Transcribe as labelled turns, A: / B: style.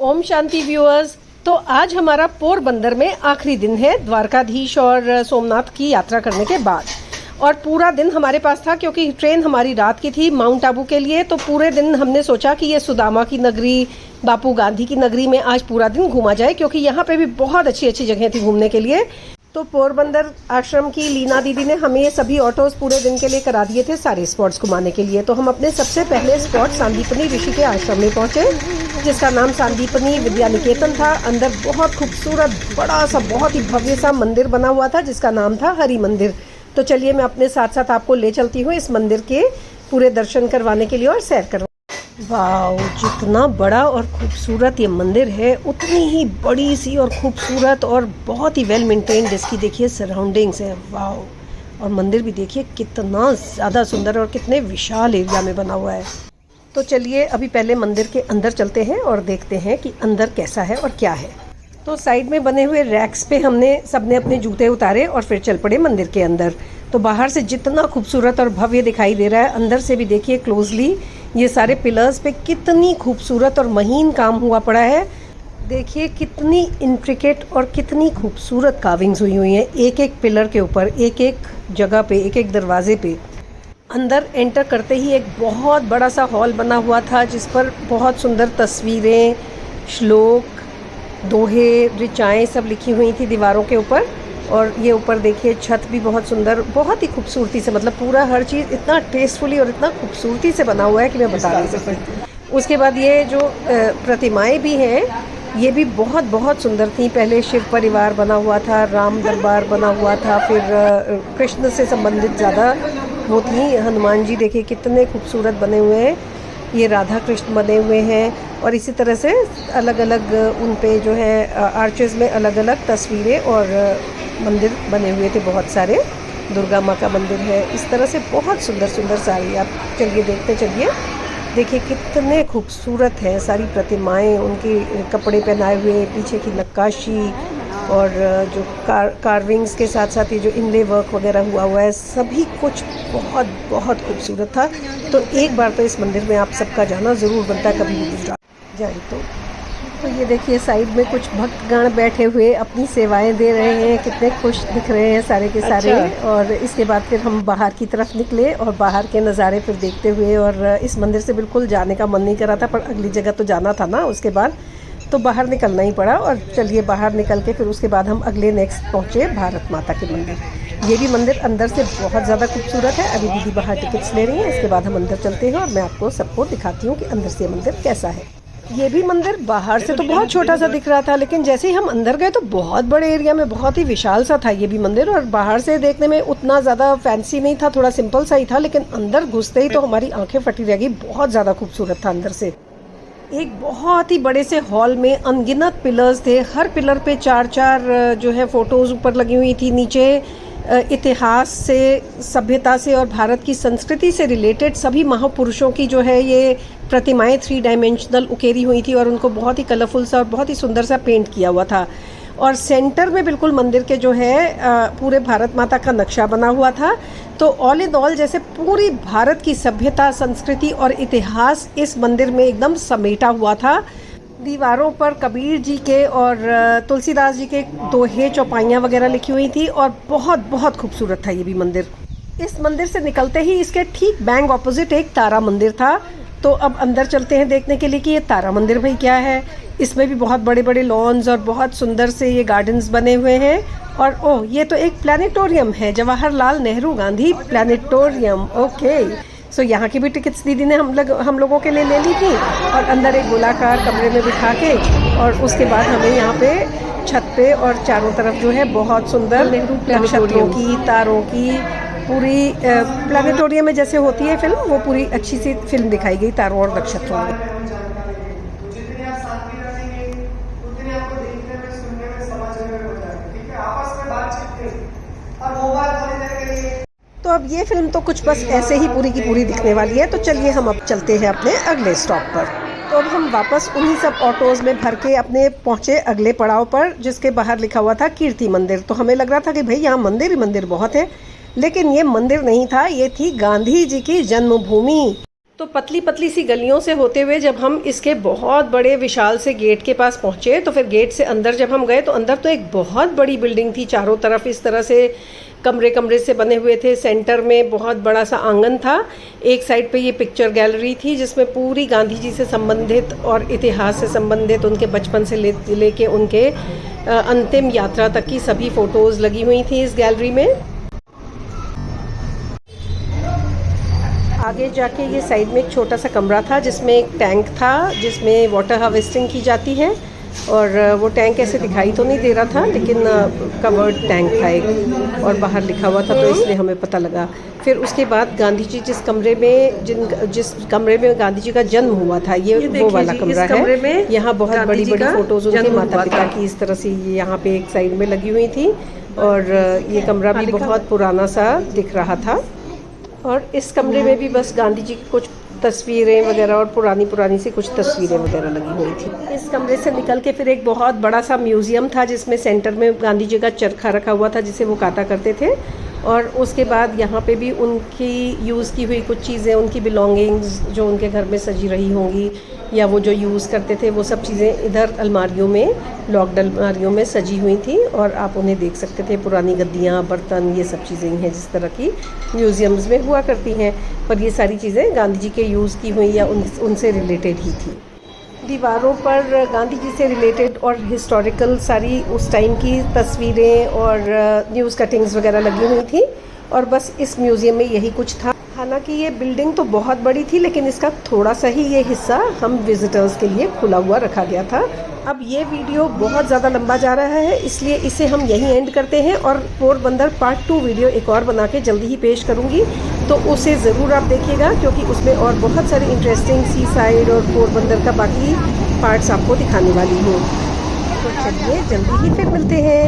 A: Om Shanti viewers. तो आज हमारा पोरबंदर में आखिरी दिन है द्वारकाधीश और सोमनाथ की यात्रा करने के बाद, और पूरा दिन हमारे पास था क्योंकि ट्रेन हमारी रात की थी माउंट आबू के लिए। तो पूरे दिन हमने सोचा कि ये सुदामा की नगरी, बापू गांधी की नगरी में आज पूरा दिन घूमा जाए, क्योंकि यहाँ पे भी बहुत अच्छी अच्छी जगह थी घूमने के लिए। तो पोरबंदर आश्रम की लीना दीदी ने हमें ये सभी ऑटोज पूरे दिन के लिए करा दिए थे सारे स्पॉट्स घुमाने के लिए। तो हम अपने सबसे पहले स्पॉट सांदीपनी ऋषि के आश्रम में पहुँचे, जिसका नाम सांदीपनी विद्या निकेतन था। अंदर बहुत खूबसूरत बड़ा सा बहुत ही भव्य सा मंदिर बना हुआ था जिसका नाम था हरि मंदिर। तो चलिए मैं अपने साथ साथ आपको ले चलती हूँ इस मंदिर के पूरे दर्शन करवाने के लिए और सैर करवा। वाह, जितना बड़ा और खूबसूरत ये मंदिर है उतनी ही बड़ी सी और खूबसूरत और बहुत ही वेल मेंटेन्ड इसकी देखिए सराउंडिंग्स है। वाह, और मंदिर भी देखिए कितना ज़्यादा सुंदर और कितने विशाल एरिया में बना हुआ है। तो चलिए अभी पहले मंदिर के अंदर चलते हैं और देखते हैं कि अंदर कैसा है और क्या है। तो साइड में बने हुए रैक्स पे हमने सबने अपने जूते उतारे और फिर चल पड़े मंदिर के अंदर। तो बाहर से जितना खूबसूरत और भव्य दिखाई दे रहा है, अंदर से भी देखिए क्लोजली ये सारे पिलर्स पे कितनी खूबसूरत और महीन काम हुआ पड़ा है। देखिए कितनी इंट्रिकेट और कितनी खूबसूरत कार्विंग्स हुई हुई हैं एक एक पिलर के ऊपर, एक एक जगह पे, एक एक दरवाजे पे। अंदर एंटर करते ही एक बहुत बड़ा सा हॉल बना हुआ था जिस पर बहुत सुंदर तस्वीरें, श्लोक, दोहे, ऋचाएँ सब लिखी हुई थी दीवारों के ऊपर। और ये ऊपर देखिए छत भी बहुत सुंदर, बहुत ही खूबसूरती से, मतलब पूरा हर चीज़ इतना टेस्टफुली और इतना खूबसूरती से बना हुआ है कि मैं बता नहीं सकती। उसके बाद ये जो प्रतिमाएं भी हैं ये भी बहुत बहुत सुंदर थी। पहले शिव परिवार बना हुआ था, राम दरबार बना हुआ था, फिर कृष्ण से संबंधित ज़्यादा वो थी। हनुमान जी देखिए कितने खूबसूरत बने हुए हैं, ये राधा कृष्ण बने हुए हैं। और इसी तरह से अलग अलग उन पे जो है आर्चेस में अलग अलग तस्वीरें और मंदिर बने हुए थे बहुत सारे। दुर्गा माँ का मंदिर है, इस तरह से बहुत सुंदर सुंदर सारी। आप चलिए देखते चलिए, देखिए कितने खूबसूरत हैं सारी प्रतिमाएं, उनके कपड़े पहनाए हुए, पीछे की नक्काशी और जो कार्विंग्स के साथ साथ ये जो इनले वर्क वगैरह हुआ है, सभी कुछ बहुत बहुत खूबसूरत था। तो एक बार तो इस मंदिर में आप सबका जाना ज़रूर बनता है, कभी भी गुजरात जाए तो ये देखिए साइड में कुछ भक्तगण बैठे हुए अपनी सेवाएं दे रहे हैं, कितने खुश दिख रहे हैं सारे के सारे। और इसके बाद फिर हम बाहर की तरफ निकले और बाहर के नज़ारे फिर देखते हुए, और इस मंदिर से बिल्कुल जाने का मन नहीं कर रहा था, पर अगली जगह तो जाना था ना, उसके बाद तो बाहर निकलना ही पड़ा। और चलिए बाहर निकल के फिर उसके बाद हम अगले नेक्स्ट पहुँचे भारत माता के मंदिर। ये भी मंदिर अंदर से बहुत ज़्यादा खूबसूरत है। अभी दीदी बाहर टिकट्स ले रही हैं, इसके बाद हम अंदर चलते हैं और मैं आपको सबको दिखाती हूँ कि अंदर से मंदिर कैसा है। ये भी मंदिर बाहर से तो बहुत छोटा सा दिख रहा था, लेकिन जैसे ही हम अंदर गए तो बहुत बड़े एरिया में बहुत ही विशाल सा था ये भी मंदिर। और बाहर से देखने में उतना ज़्यादा फैंसी नहीं था, थोड़ा सिंपल सा ही था, लेकिन अंदर घुसते ही तो हमारी आंखें फटी रह गई, बहुत ज़्यादा खूबसूरत था अंदर से। एक बहुत ही बड़े से हॉल में अनगिनत पिलर्स थे, हर पिलर पे चार चार जो है फोटोज़ ऊपर लगी हुई थी। नीचे इतिहास से, सभ्यता से और भारत की संस्कृति से रिलेटेड सभी महापुरुषों की जो है ये प्रतिमाएं 3 डायमेंशनल उकेरी हुई थी, और उनको बहुत ही कलरफुल सा और बहुत ही सुंदर सा पेंट किया हुआ था। और सेंटर में बिल्कुल मंदिर के जो है पूरे भारत माता का नक्शा बना हुआ था। तो ऑल इन ऑल जैसे पूरी भारत की सभ्यता, संस्कृति और इतिहास इस मंदिर में एकदम समेटा हुआ था। दीवारों पर कबीर जी के और तुलसीदास जी के दोहे, चौपाइयाँ वगैरह लिखी हुई थी, और बहुत बहुत खूबसूरत था ये भी मंदिर। इस मंदिर से निकलते ही इसके ठीक बैंक ऑपोजिट एक तारा मंदिर था। तो अब अंदर चलते हैं देखने के लिए कि ये तारा मंदिर भाई क्या है। इसमें भी बहुत बड़े बड़े लॉन्स और बहुत सुंदर से ये गार्डन्स बने हुए हैं। और ओह, ये तो एक प्लानिटोरियम है, जवाहरलाल नेहरू गांधी प्लानिटोरियम। ओके, सो यहाँ की भी टिकट्स दीदी ने हम लोगों के लिए ले ली थी, और अंदर एक गोलाकार कमरे में बिठा के, और उसके बाद हमें यहाँ पे छत पे और चारों तरफ जो है बहुत सुंदर नक्षत्रों की, तारों की पूरी प्लानिटोरियम में जैसे होती है फिल्म, वो पूरी अच्छी सी फिल्म दिखाई गई तारों और नक्षत्रों में। तो अब ये फिल्म तो कुछ बस ऐसे ही पूरी की पूरी दिखने वाली है। तो चलिए हम अब चलते हैं अपने अगले स्टॉप पर। तो अब हम वापस उन्हीं सब ऑटोज़ में भर के अपने पहुँचे अगले पड़ाव पर, जिसके बाहर लिखा हुआ था कीर्ति मंदिर। तो हमें लग रहा था कि भाई यहाँ मंदिर ही मंदिर बहुत है, लेकिन ये मंदिर नहीं था, ये थी गांधी जी की जन्मभूमि। तो पतली पतली सी गलियों से होते हुए जब हम इसके बहुत बड़े विशाल से गेट के पास पहुँचे, तो फिर गेट से अंदर जब हम गए तो अंदर तो एक बहुत बड़ी बिल्डिंग थी। चारों तरफ इस तरह से कमरे कमरे से बने हुए थे। सेंटर में बहुत बड़ा सा आंगन था। एक साइड पे ये पिक्चर गैलरी थी जिसमें पूरी गांधी जी से संबंधित और इतिहास से संबंधित उनके बचपन से लेके उनके अंतिम यात्रा तक की सभी फ़ोटोज़ लगी हुई थी इस गैलरी में। आगे जाके ये साइड में एक छोटा सा कमरा था जिसमें एक टैंक था जिसमें वाटर हार्वेस्टिंग की जाती है, और वो टैंक ऐसे दिखाई तो नहीं दे रहा था लेकिन कवर्ड टैंक था एक, और बाहर लिखा हुआ था तो इसलिए हमें पता लगा। फिर उसके बाद गांधी जी जिस कमरे में गांधी जी का जन्म हुआ था, ये वो वाला कमरा है। यहाँ बहुत बड़ी बड़ी फ़ोटोज़ उनके माता पिता की इस तरह से यहाँ पे एक साइड में लगी हुई थी, और ये कमरा भी बहुत पुराना सा दिख रहा था। और इस कमरे में भी बस गांधी जी की कुछ तस्वीरें वगैरह और पुरानी सी कुछ तस्वीरें वगैरह लगी हुई थी। इस कमरे से निकल के फिर एक बहुत बड़ा सा म्यूज़ियम था जिसमें सेंटर में गांधी जी का चरखा रखा हुआ था जिसे वो काटा करते थे, और उसके बाद यहाँ पे भी उनकी यूज़ की हुई कुछ चीज़ें, उनकी बिलोंगिंग्स जो उनके घर में सजी रही होंगी या वो जो यूज़ करते थे, वो सब चीज़ें इधर अलमारियों में, लॉक्ड अलमारियों में सजी हुई थी, और आप उन्हें देख सकते थे। पुरानी गद्दियाँ, बर्तन, ये सब चीज़ें हैं जिस तरह की म्यूज़ियम्स में हुआ करती हैं, पर ये सारी चीज़ें गांधी जी के यूज़ की हुई या उनसे रिलेटेड ही थी। दीवारों पर गांधी जी से रिलेटेड और हिस्टोरिकल सारी उस टाइम की तस्वीरें और न्यूज़ कटिंग्स वगैरह लगी हुई थी, और बस इस म्यूज़ियम में यही कुछ था। हालांकि ये बिल्डिंग तो बहुत बड़ी थी लेकिन इसका थोड़ा सा ही ये हिस्सा हम विजिटर्स के लिए खुला हुआ रखा गया था। अब ये वीडियो बहुत ज़्यादा लंबा जा रहा है इसलिए इसे हम यहीं एंड करते हैं, और पोरबंदर पार्ट 2 वीडियो एक और बना के जल्दी ही पेश करूँगी, तो उसे ज़रूर आप देखिएगा क्योंकि उसमें और बहुत सारे इंटरेस्टिंग सी साइड और पोरबंदर का बाकी पार्ट्स आपको दिखाने वाली हूँ। तो चलिए जल्दी ही फिर मिलते हैं।